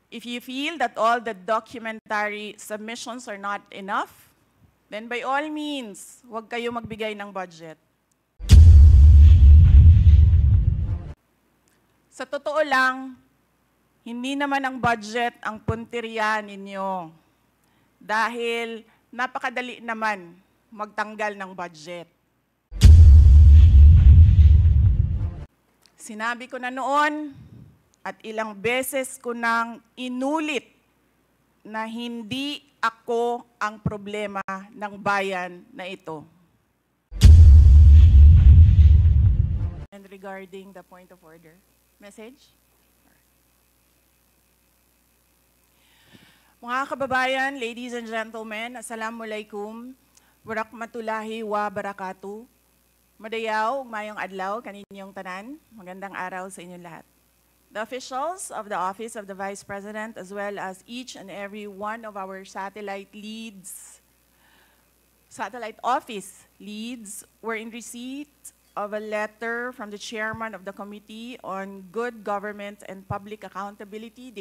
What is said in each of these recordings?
If you feel that all the documentary submissions are not enough, then by all means, huwag kayo magbigay ng budget. Sa totoo lang, hindi naman ang budget ang punteriya ninyo. Dahil napakadali naman magtanggal ng budget. Sinabi ko na noon at ilang beses ko nang inulit na hindi ako ang problema ng bayan na ito. And regarding the point of order, message? Mga kababayan, ladies and gentlemen, Assalamualaikum, Warakmatullahi wa Barakatuh. Madayaw, mayong adlaw, kaninyong tanan. Magandang araw sa inyong lahat. The officials of the Office of the Vice President, as well as each and every one of our satellite office leads, were in receipt of a letter from the chairman of the Committee on Good Government and Public Accountability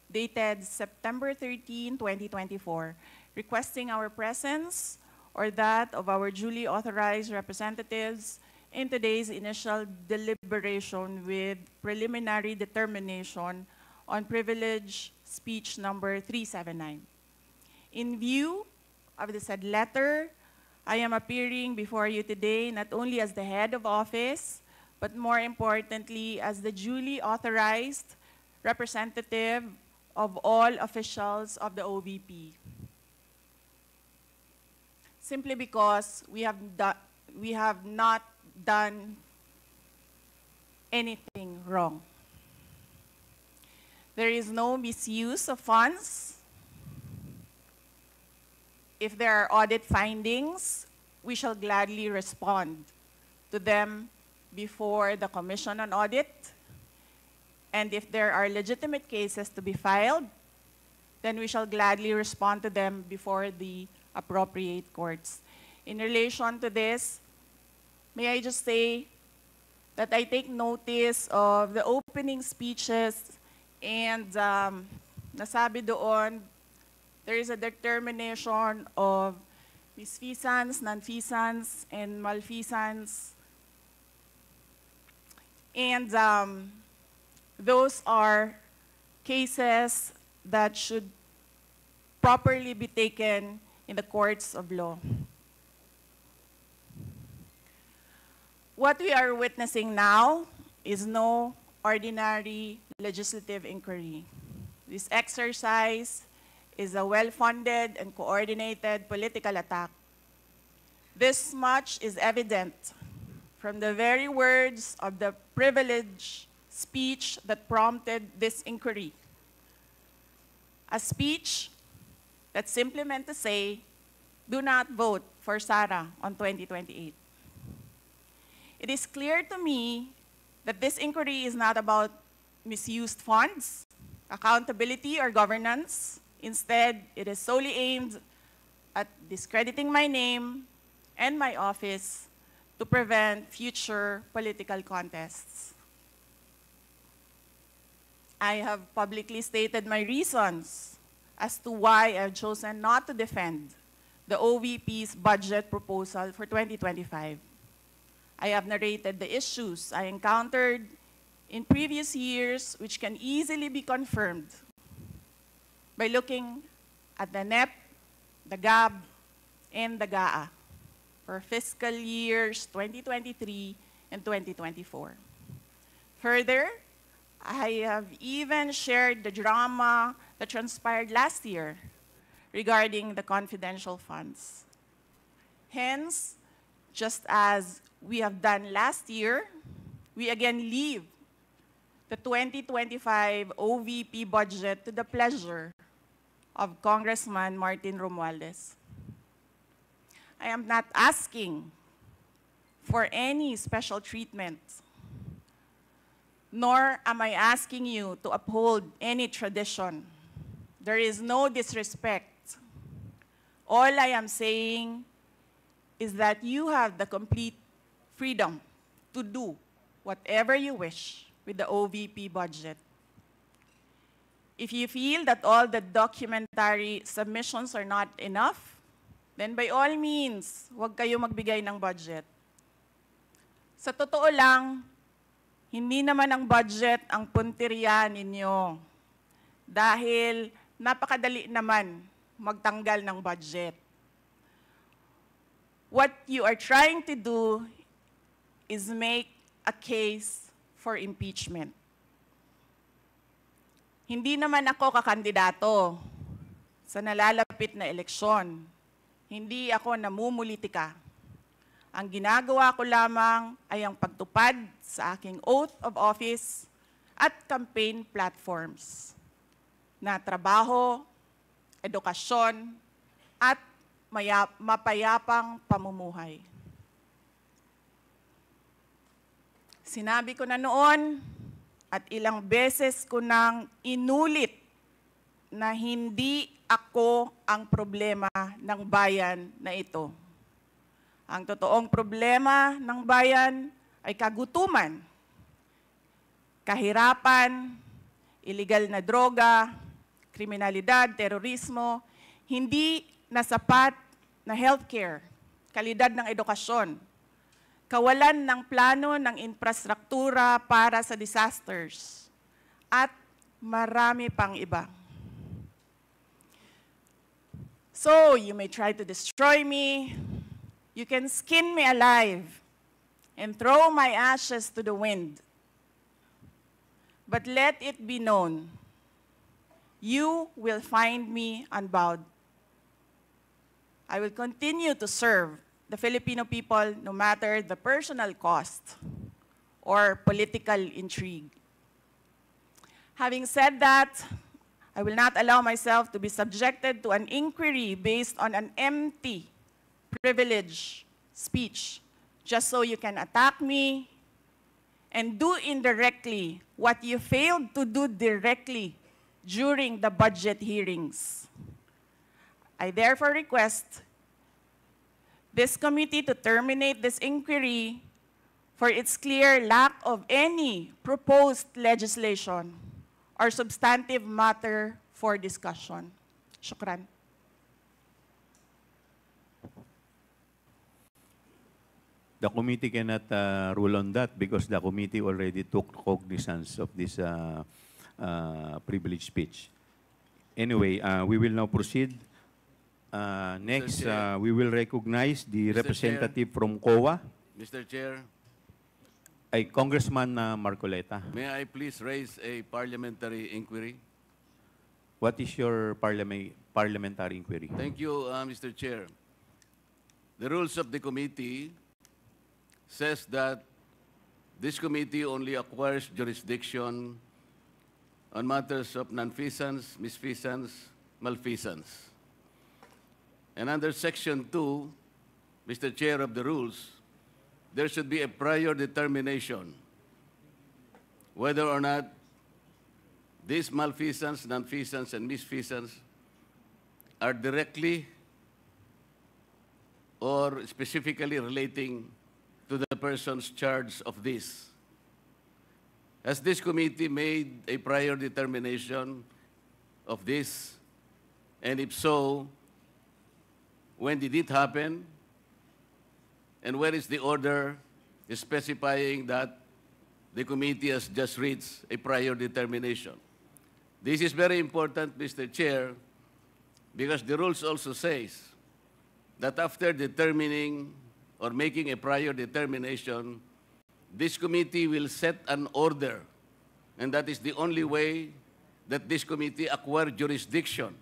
dated September 13, 2024, requesting our presence or that of our duly authorized representatives in today's initial deliberation with preliminary determination on privilege speech number 379. In view of the said letter, I am appearing before you today not only as the head of office, but more importantly as the duly authorized representative of all officials of the OVP. Simply because we have not done anything wrong. There is no misuse of funds. If there are audit findings, we shall gladly respond to them before the Commission on Audit. And if there are legitimate cases to be filed, then we shall gladly respond to them before the appropriate courts. In relation to this, may I just say that I take notice of the opening speeches and nasabi doon, there is a determination of misfeasance, nonfeasance, and malfeasance. And those are cases that should properly be taken in the courts of law. What we are witnessing now is no ordinary legislative inquiry. This exercise is a well-funded and coordinated political attack. This much is evident from the very words of the privileged speech that prompted this inquiry. A speech that simply meant to say, do not vote for Sara on 2028. It is clear to me that this inquiry is not about misused funds, accountability, or governance. Instead, it is solely aimed at discrediting my name and my office to prevent future political contests. I have publicly stated my reasons as to why I've chosen not to defend the OVP's budget proposal for 2025. I have narrated the issues I encountered in previous years, which can easily be confirmed by looking at the NEP, the GAB, and the GAA for fiscal years 2023 and 2024. Further, I have even shared the drama that transpired last year regarding the confidential funds. Hence, just as we have done last year, we again leave the 2025 OVP budget to the pleasure of Congressman Martin Romualdez. I am not asking for any special treatment, nor am I asking you to uphold any tradition. There is no disrespect. All I am saying is that you have the complete freedom to do whatever you wish with the OVP budget. If you feel that all the documentary submissions are not enough, then by all means, huwag kayo magbigay ng budget. Sa totoo lang, hindi naman ang budget ang punteriya ninyo. Dahil napakadali naman magtanggal ng budget. What you are trying to do is make a case for impeachment. Hindi naman ako kakandidato sa nalalapit na eleksyon. Hindi ako namumulitika. Ang ginagawa ko lamang ay ang pagtupad sa aking oath of office at campaign platforms na trabaho, edukasyon, at mapayapang pamumuhay. Sinabi ko na noon, at ilang beses ko nang inulit na hindi ako ang problema ng bayan na ito. Ang totoong problema ng bayan ay kagutuman, kahirapan, iligal na droga, kriminalidad, terorismo, hindi na sapat na healthcare, kalidad ng edukasyon, kawalan ng plano ng infrastruktura para sa disasters, at marami pang iba. So, you may try to destroy me, you can skin me alive, and throw my ashes to the wind. But let it be known, you will find me unbowed. I will continue to serve the Filipino people no matter the personal cost or political intrigue. Having said that, I will not allow myself to be subjected to an inquiry based on an empty privilege speech just so you can attack me and do indirectly what you failed to do directly during the budget hearings. I therefore request this committee to terminate this inquiry for its clear lack of any proposed legislation or substantive matter for discussion. Shukran. The committee cannot rule on that because the committee already took cognizance of this privileged speech. Anyway, we will now proceed. Next, we will recognize the Mr. representative from COA, Mr. Chair, ay Congressman Marcoleta. may I please raise a parliamentary inquiry? What is your parliamentary inquiry? Thank you, Mr. Chair. The rules of the committee says that this committee only acquires jurisdiction on matters of nonfeasance, misfeasance, malfeasance. And under Section 2, Mr. Chair of the rules, there should be a prior determination whether or not these malfeasance, nonfeasance, and misfeasance are directly or specifically relating to the persons charged of this. Has this committee made a prior determination of this? And if so, when did it happen? And where is the order specifying that the committee has just reached a prior determination? This is very important, Mr. Chair, because the rules also says that after determining or making a prior determination, this committee will set an order, and that is the only way that this committee acquire jurisdiction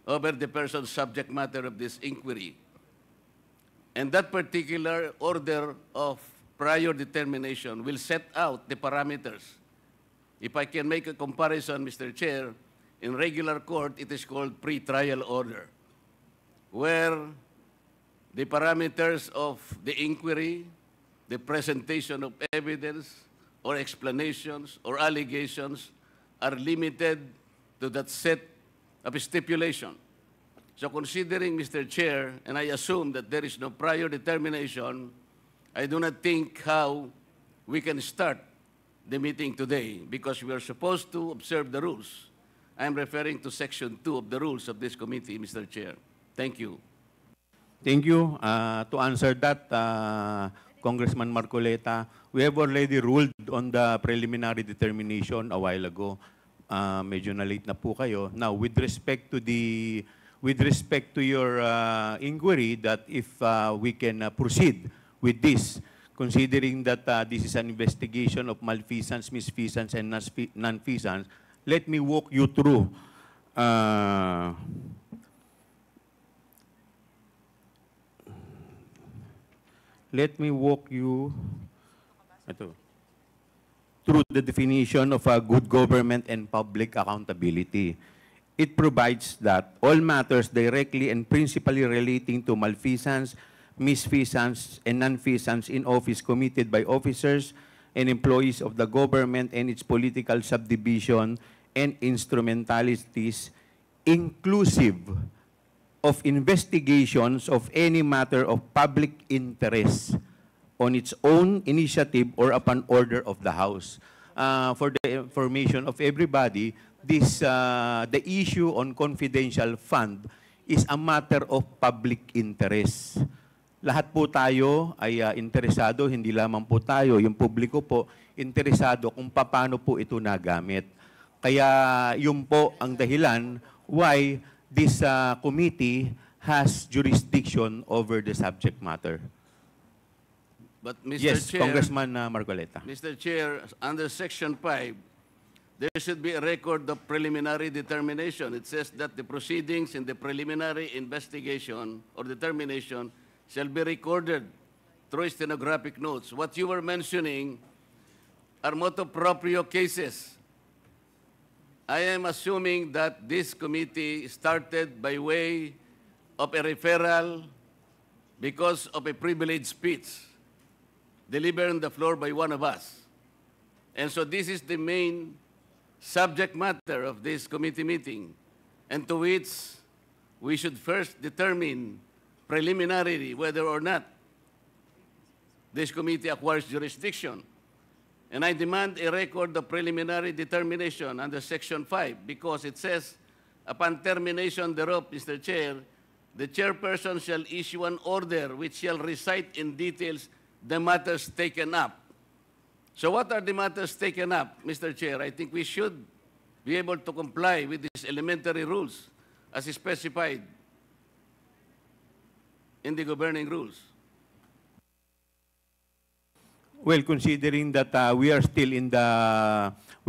over the person's subject matter of this inquiry. And that particular order of prior determination will set out the parameters. If I can make a comparison, Mr. Chair, in regular court, it is called pre-trial order, where the parameters of the inquiry, the presentation of evidence or explanations or allegations are limited to that set of stipulation. So considering, Mr. Chair, and I assume that there is no prior determination, I do not think how we can start the meeting today because we are supposed to observe the rules. I'm referring to Section 2 of the rules of this committee, Mr. Chair. Thank you. Thank you. To answer that, Congressman Marcoleta, we have already ruled on the preliminary determination a while ago. Medyo na late na po kayo. Now, with respect to your inquiry that if we can proceed with this, considering that this is an investigation of malfeasance, misfeasance, and nonfeasance, let me walk you through through the definition of good government and public accountability. It provides that all matters directly and principally relating to malfeasance, misfeasance, and nonfeasance in office committed by officers and employees of the government and its political subdivision and instrumentalities, inclusive of investigations of any matter of public interest on its own initiative or upon order of the House. For the information of everybody, the issue on confidential fund is a matter of public interest. Lahat po tayo ay interesado, hindi lamang po tayo, yung publiko po, interesado kung paano po ito nagamit. Kaya yun po ang dahilan why this committee has jurisdiction over the subject matter. But Mr. Yes, Chair, Congressman Marcoleta. Mr. Chair, under Section 5, there should be a record of preliminary determination. It says that the proceedings in the preliminary investigation or determination shall be recorded through stenographic notes. What you were mentioning are motu proprio cases. I am assuming that this committee started by way of a referral because of a privileged speech delivered on the floor by one of us. And so this is the main subject matter of this committee meeting, and to which we should first determine preliminarily whether or not this committee acquires jurisdiction. And I demand a record of preliminary determination under Section 5 because it says, upon termination thereof, Mr. Chair, the chairperson shall issue an order which shall recite in details the matters taken up. So what are the matters taken up, Mr. Chair? I think we should be able to comply with these elementary rules as specified in the governing rules. Well, considering that we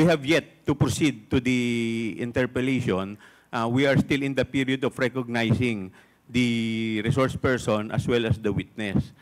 have yet to proceed to the interpellation, we are still in the period of recognizing the resource person as well as the witness.